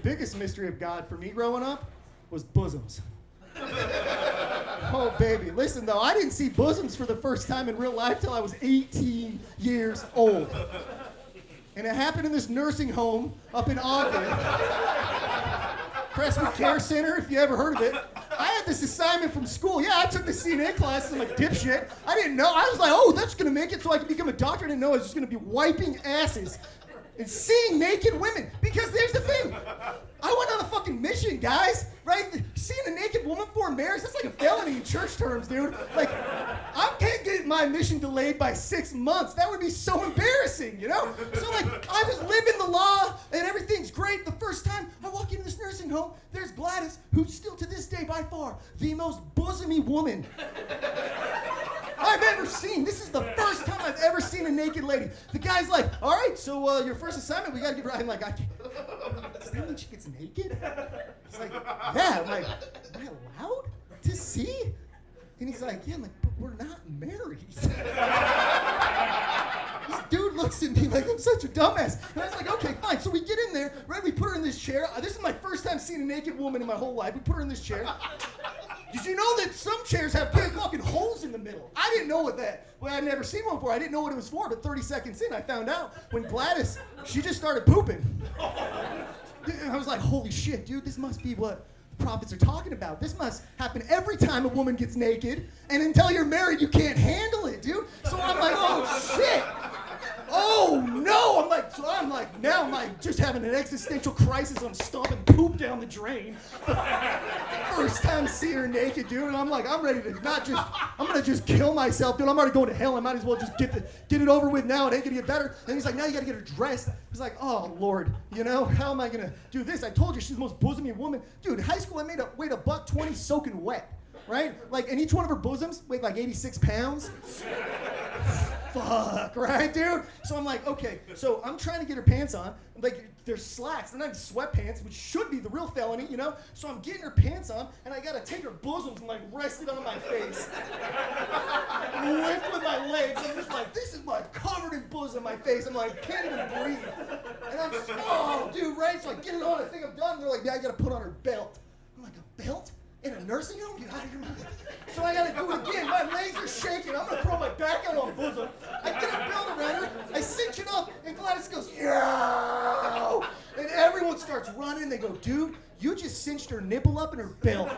Biggest mystery of God for me growing up was bosoms. Oh, baby. Listen, though, I didn't see bosoms for the first time in real life till I was 18 years old. And it happened in this nursing home up in Ogden. Crestwood Care Center, if you ever heard of it. I had this assignment from school. Yeah, I took the CNA class. I'm like, dipshit. I didn't know. I was like, oh, that's going to make it so I can become a doctor. I didn't know I was just going to be wiping asses and seeing naked women. Because there's the thing. I went on a fucking mission, guys, right? Seeing a naked woman before marriage, that's like a felony in church terms, dude. Like, I can't get my mission delayed by 6 months. That would be so embarrassing, you know? So, like, I was living the law, and everything's great. The first time I walk into this nursing home, there's Gladys, who's still to this day, by far, the most bosomy woman I've ever seen. This is the first time I've ever seen a naked lady. The guy's like, all right, so your first assignment, we got to get right. I'm like, does that mean she gets naked? He's like, yeah. I'm like, am I allowed to see? And he's like, yeah. I'm like, but we're not married. This dude looks at me like I'm such a dumbass. And I was like, okay, fine. So we get in there, right? We put her in this chair. This is my first time seeing a naked woman in my whole life. We put her in this chair. Did you know that some chairs have big fucking holes in the middle? I didn't know what that, well, I'd never seen one before. I didn't know what it was for, but 30 seconds in, I found out when Gladys, she just started pooping. I was like, holy shit, dude, this must be what prophets are talking about. This must happen every time a woman gets naked, and until you're married, you can't handle it, dude. So I'm like, oh shit. Oh no! Now I'm like just having an existential crisis. I'm stomping poop down the drain. First time seeing her naked, dude, and I'm like, I'm ready to I'm gonna just kill myself, dude. I'm already going to hell. I might as well just get it over with now. It ain't gonna get better. And he's like, now you gotta get her dressed. He's like, oh Lord, you know, how am I gonna do this? I told you she's the most bosomy woman, dude. In high school, I weighed $120 soaking wet, right? Like, and each one of her bosoms weighed like 86 pounds. Fuck, right, dude? So I'm like, okay, so I'm trying to get her pants on. Like, there's slacks. They're not sweatpants, which should be the real felony, you know? So I'm getting her pants on, and I gotta take her bosoms and, like, rest it on my face. Lift with my legs. I'm just like, this is like covered in bosom on my face. I'm like, can't even breathe. And I'm just, oh, dude, right? So I get it on. I think I'm done. They're like, yeah, I gotta put on her belt. I'm like, a belt? In a nursing home? Get out of your mind. So I gotta do it again. My legs are shaking. I'm gonna throw my back out on bosom. I get a belt around her. I cinch it up, and Gladys goes, yeah! And everyone starts running. They go, dude, you just cinched her nipple up in her belt.